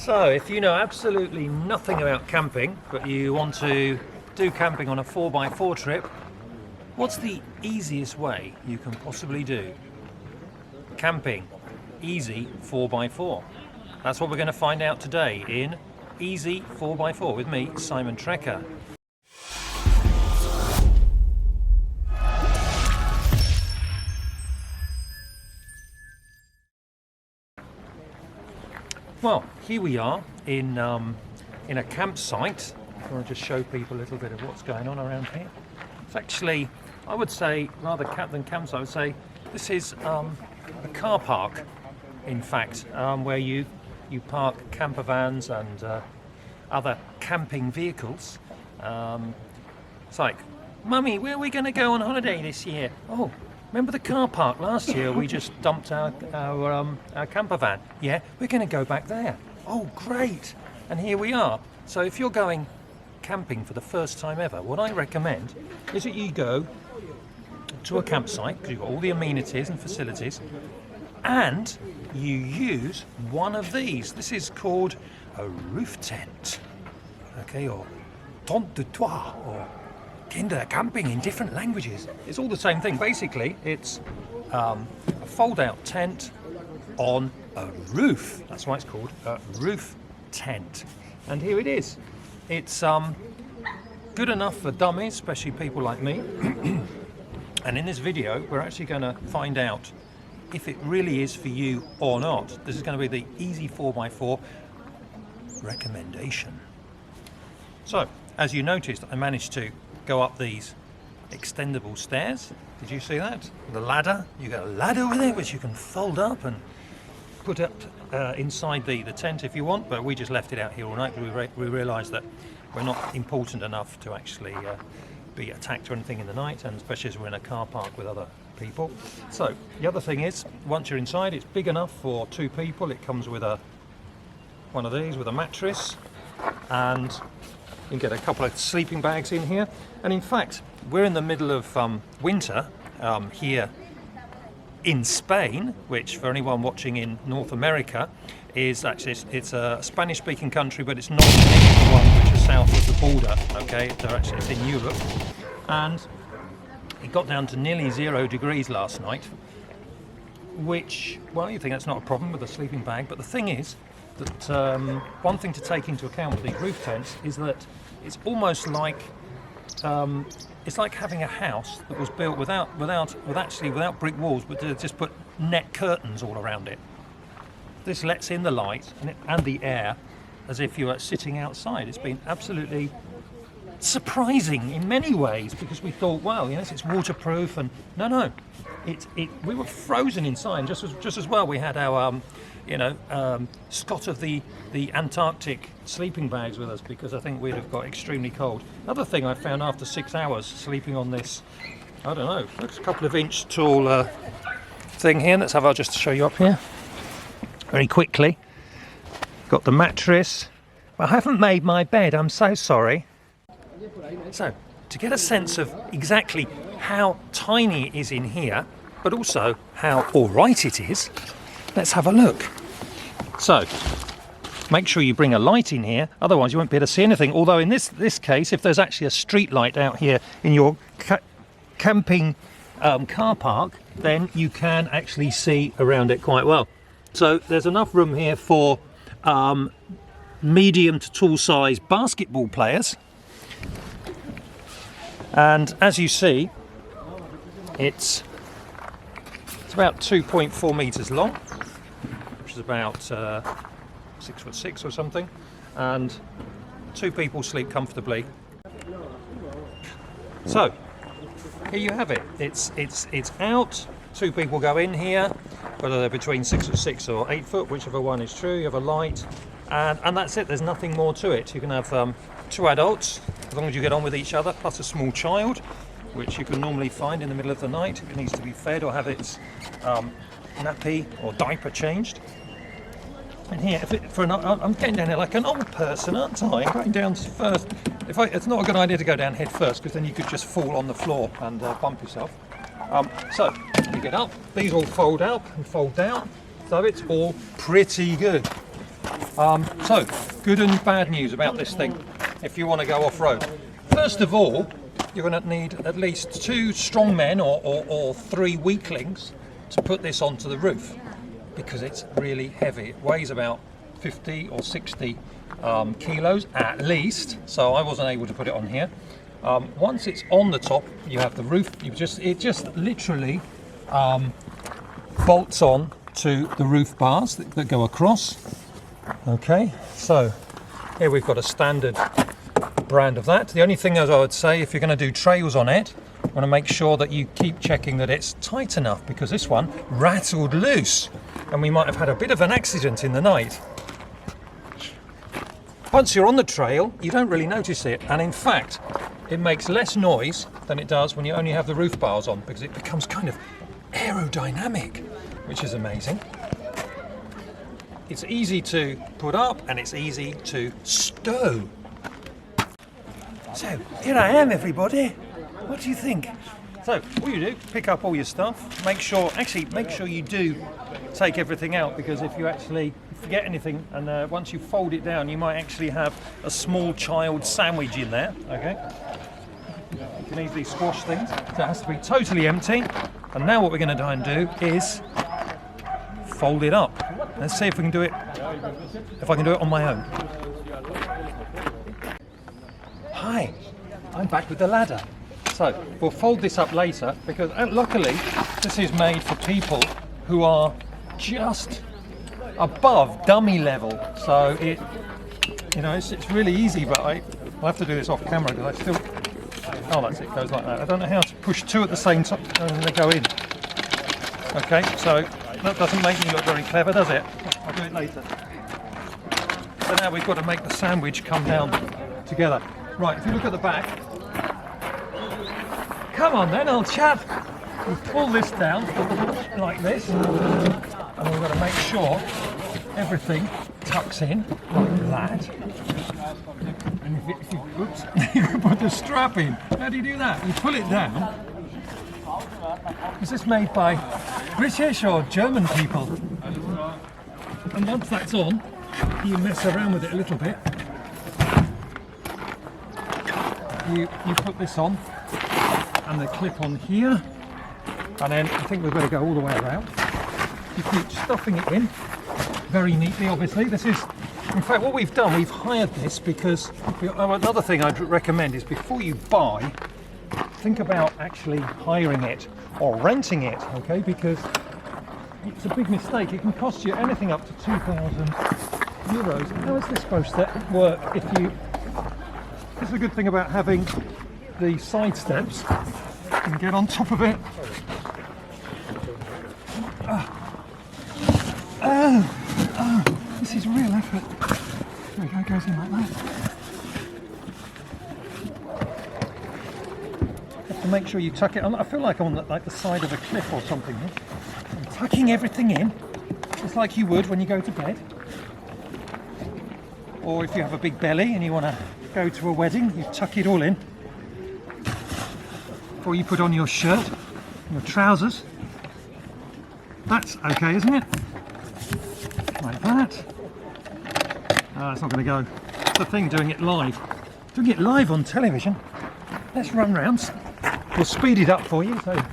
So, if you know absolutely nothing about camping, but you want to do camping on a 4x4 trip, what's the easiest way you can possibly do camping easy 4x4? That's what we're going to find out today in Easy 4x4 with me, Simon Trekker. Well, here we are in a campsite. I want to just show people a little bit of what's going on around here. It's actually, I would say, rather than campsite, I would say this is a car park, in fact, where you park camper vans and other camping vehicles. It's like, Mummy, where are we going to go on holiday this year? Oh, remember the car park last year? We just dumped our camper van. Yeah, we're going to go back there. Oh, great! And here we are. So if you're going camping for the first time ever, what I recommend is that you go to a campsite, because you've got all the amenities and facilities, and you use one of these. This is called a roof tent, okay, or tente de toit, or Kindercamping in different languages. It's all the same thing. Basically, it's a fold-out tent on a roof. That's why it's called a roof tent. And here it is. It's good enough for dummies, especially people like me. And in this video, we're actually going to find out if it really is for you or not. This is going to be the Easy 4x4 recommendation. So, as you noticed, I managed to go up these extendable stairs. Did you see that? The ladder. You got a ladder with it, which you can fold up and put up inside the tent if you want, but we just left it out here all night because we realised that we're not important enough to actually be attacked or anything in the night, and especially as we're in a car park with other people. So the other thing is, once you're inside, it's big enough for 2 people. It comes with one of these with a mattress, and you can get a couple of sleeping bags in here. And in fact, we're in the middle of winter here in Spain, which for anyone watching in North America is actually, it's a Spanish-speaking country, but it's not the one which is south of the border. Okay, it's in Europe, and it got down to nearly 0 degrees last night. Which, well, you think that's not a problem with a sleeping bag, but the thing is that one thing to take into account with these roof tents is that it's almost like it's like having a house that was built without brick walls, but to just put net curtains all around it. This lets in the light and the air as if you were sitting outside. It's been absolutely surprising in many ways, because we thought, well, yes, it's waterproof, and no, we were frozen inside. Just as well, we had our Scott of the Antarctic sleeping bags with us, because I think we'd have got extremely cold. Another thing I found after 6 hours sleeping on this, I don't know, looks a couple of inch tall thing here. Let's have, I'll just show you up here very quickly. Got the mattress. I haven't made my bed, I'm so sorry. So, to get a sense of exactly how tiny it is in here, but also how alright it is, let's have a look. So, make sure you bring a light in here, otherwise you won't be able to see anything. Although in this case, if there's actually a street light out here in your camping car park, then you can actually see around it quite well. So there's enough room here for medium to tall size basketball players. And as you see, it's about 2.4 meters long, which is about 6'6" or something, and 2 people sleep comfortably. So here you have it. It's out. 2 people go in here, whether they're between 6'6" or 8 foot, whichever one is true. You have a light, and that's it. There's nothing more to it. You can have 2 adults, as long as you get on with each other, plus a small child, which you can normally find in the middle of the night. It needs to be fed or have its nappy or diaper changed. And here, I'm getting down here like an old person, aren't I? I'm going down first. It's not a good idea to go down head first, because then you could just fall on the floor and bump yourself. So you get up. These all fold up and fold down, so it's all pretty good. So, good and bad news about this thing if you want to go off-road. First of all, you're going to need at least 2 strong men or 3 weaklings to put this onto the roof, because it's really heavy. It weighs about 50 or 60 kilos at least, so I wasn't able to put it on here. Once it's on the top, you have the roof. It just literally bolts on to the roof bars that go across. Okay, so here we've got a standard brand of that. The only thing, as I would say, if you're going to do trails on it, you want to make sure that you keep checking that it's tight enough, because this one rattled loose and we might have had a bit of an accident in the night. Once you're on the trail, you don't really notice it, and in fact it makes less noise than it does when you only have the roof bars on, because it becomes kind of aerodynamic, which is amazing. It's easy to put up and it's easy to stow. So here I am, everybody. What do you think? So what you do, pick up all your stuff, make sure you do take everything out, because if you actually forget anything, and once you fold it down, you might actually have a small child sandwich in there. Okay, you can easily squash things, so it has to be totally empty. And now what we're going to try and do is fold it up. Let's see if we can do it, if I can do it on my own. Hi, I'm back with the ladder. So we'll fold this up later, because luckily this is made for people who are just above dummy level. So it's really easy, but I'll have to do this off camera because I still. Oh, that's it. Goes like that. I don't know how to push 2 at the same time and they go in. Okay, so that doesn't make me look very clever, does it? I'll do it later. So now we've got to make the sandwich come down together. Right, if you look at the back. Come on then, old chap. We pull this down like this, and we've got to make sure everything tucks in like that. And if you put the strap in. How do you do that? You pull it down. Is this made by British or German people? And once that's on, you mess around with it a little bit. You put this on, and the clip on here, and then I think we've got to go all the way around. You keep stuffing it in very neatly. Obviously, this is, in fact, what we've done, we've hired this because another thing I'd recommend is before you buy, think about actually hiring it or renting it, okay? Because it's a big mistake. It can cost you anything up to €2,000. How is this supposed to work if you? This is a good thing about having the side steps. You can get on top of it. This is real effort. There we go, it goes in like that. You have to make sure you tuck it on. I feel like I'm on the side of a cliff or something. I'm tucking everything in, just like you would when you go to bed. Or if you have a big belly and you want to go to a wedding, you tuck it all in. Before you put on your shirt, your trousers. That's okay, isn't it? Like that. It's not going to go. It's the thing, doing it live. Doing it live on television. Let's run rounds. We'll speed it up for you, so you're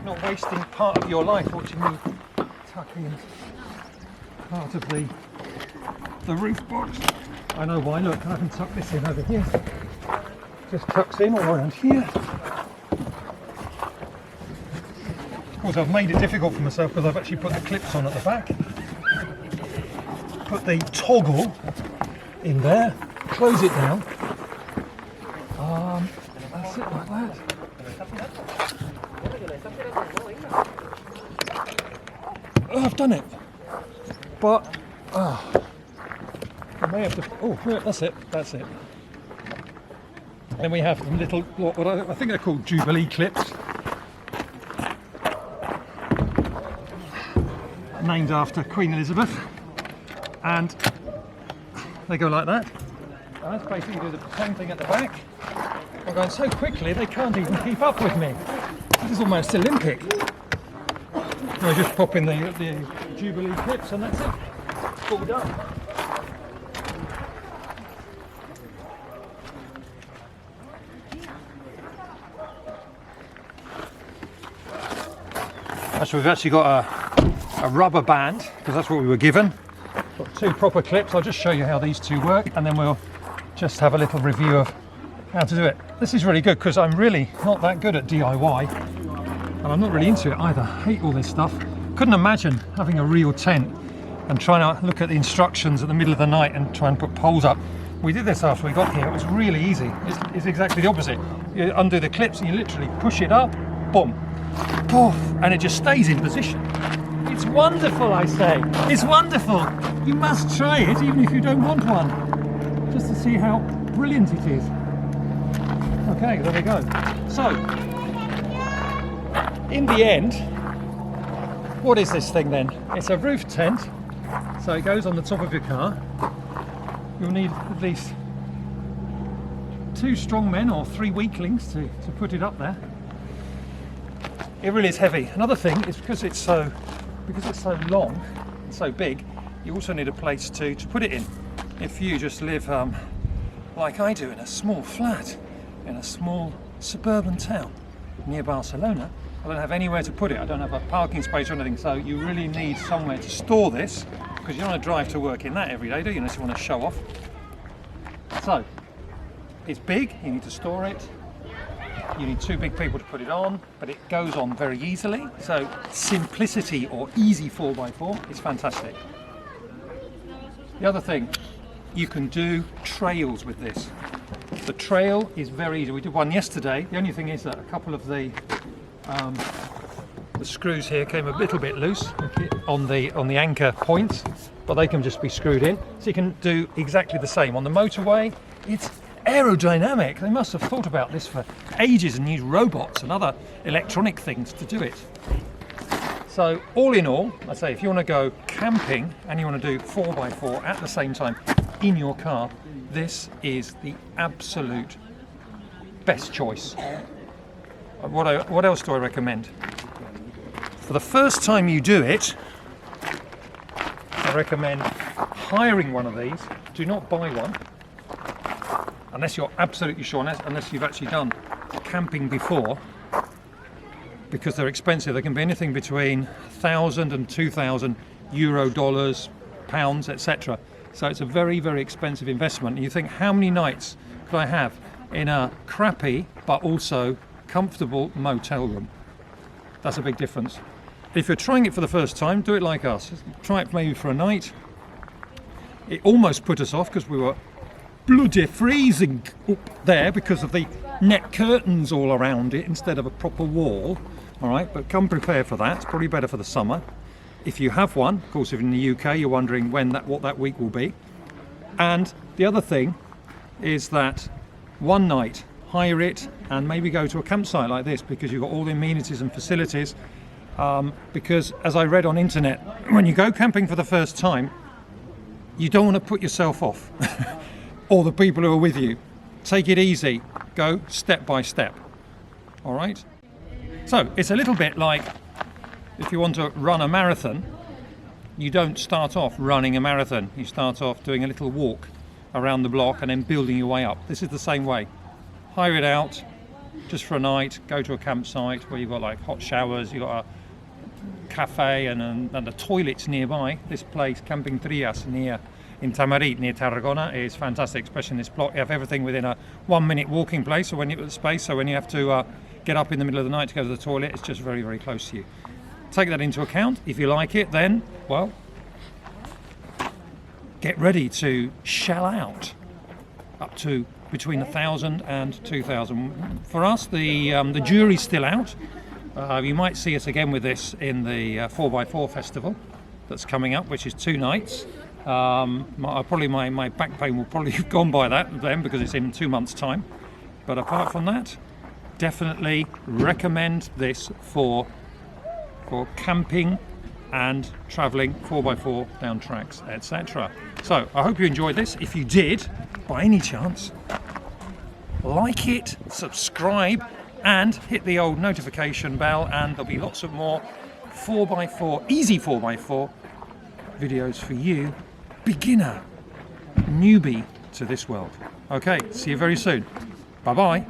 not wasting part of your life watching me tuck in part of the roof box. I know why. Look, I can tuck this in over here. Just tucks in all around here. Of course, I've made it difficult for myself because I've actually put the clips on at the back. Put the toggle in there, close it down. That's it, like that. Oh, I've done it. But, I may have to. Oh, that's it. That's it. Then we have some little, what I think they're called Jubilee clips. Named after Queen Elizabeth, and they go like that. And that's basically do the same thing at the back. I'm going so quickly they can't even keep up with me. This is almost Olympic. I just pop in the Jubilee clips and that's it. Pulled up. So we've actually got a rubber band, because that's what we were given. Got 2 proper clips. I'll just show you how these 2 work, and then we'll just have a little review of how to do it. This is really good because I'm really not that good at DIY, and I'm not really into it either. I hate all this stuff. Couldn't imagine having a real tent and trying to look at the instructions at the middle of the night and try and put poles up. We did this after we got here. It was really easy. It's exactly the opposite. You undo the clips and you literally push it up, boom, poof, and it just stays in position. It's wonderful, I say. It's wonderful. You must try it even if you don't want one, just to see how brilliant it is. Okay, there we go. So, in the end, what is this thing then? It's a roof tent, so it goes on the top of your car. You'll need at least 2 strong men or 3 weaklings to put it up there. It really is heavy. Another thing is because it's so long and so big, you also need a place to put it in. If you just live like I do in a small flat in a small suburban town near Barcelona, I don't have anywhere to put it. I don't have a parking space or anything, so you really need somewhere to store this, because you don't want to drive to work in that every day, do you? Unless you want to show off. So, it's big, you need to store it. You need 2 big people to put it on, but it goes on very easily. So, simplicity or easy 4x4 is fantastic. The other thing, you can do trails with this. The trail is very easy. We did one yesterday. The only thing is that a couple of the screws here came a little bit loose on the anchor points, but they can just be screwed in. So you can do exactly the same. On the motorway, it's aerodynamic. They must have thought about this for ages and used robots and other electronic things to do it. So all in all, I say if you want to go camping and you want to do 4x4 at the same time in your car, this is the absolute best choice. What else do I recommend? For the first time you do it, I recommend hiring one of these. Do not buy one unless you're absolutely sure, unless you've actually done camping before, because they're expensive. They can be anything between 1,000 and 2,000 euro, dollars, pounds, etc. So it's a very, very expensive investment. And you think, how many nights could I have in a crappy but also comfortable motel room? That's a big difference. If you're trying it for the first time, do it like us. Try it maybe for a night. It almost put us off because we were bloody freezing up there because of the net curtains all around it instead of a proper wall. All right, but come prepared for that. It's probably better for the summer. If you have one, of course, if in the UK, you're wondering what that week will be. And the other thing is that one night, hire it and maybe go to a campsite like this, because you've got all the amenities and facilities. Because as I read on internet, when you go camping for the first time, you don't want to put yourself off or the people who are with you. Take it easy. Go step by step. All right? So it's a little bit like if you want to run a marathon, you don't start off running a marathon. You start off doing a little walk around the block and then building your way up. This is the same way. Hire it out just for a night, go to a campsite where you've got like hot showers, you've got a cafe and the toilets nearby. This place, Camping Trias, in Tamarit near Tarragona, is fantastic, especially in this block. You have everything within a 1-minute walking place, so when you have to get up in the middle of the night to go to the toilet, it's just very, very close to you. Take that into account. If you like it, then, well, get ready to shell out up to between 1,000 and 2,000. For us, the jury's still out. You might see us again with this in the 4x4 festival that's coming up, which is 2 nights. My back pain will probably have gone by then because it's in 2 months' time. But apart from that, definitely recommend this for camping and travelling 4x4 down tracks, etc. So I hope you enjoyed this. If you did, by any chance, like it, subscribe, and hit the old notification bell, and there'll be lots of more 4x4, easy 4x4 videos for you, beginner, newbie to this world. Okay, see you very soon. Bye bye.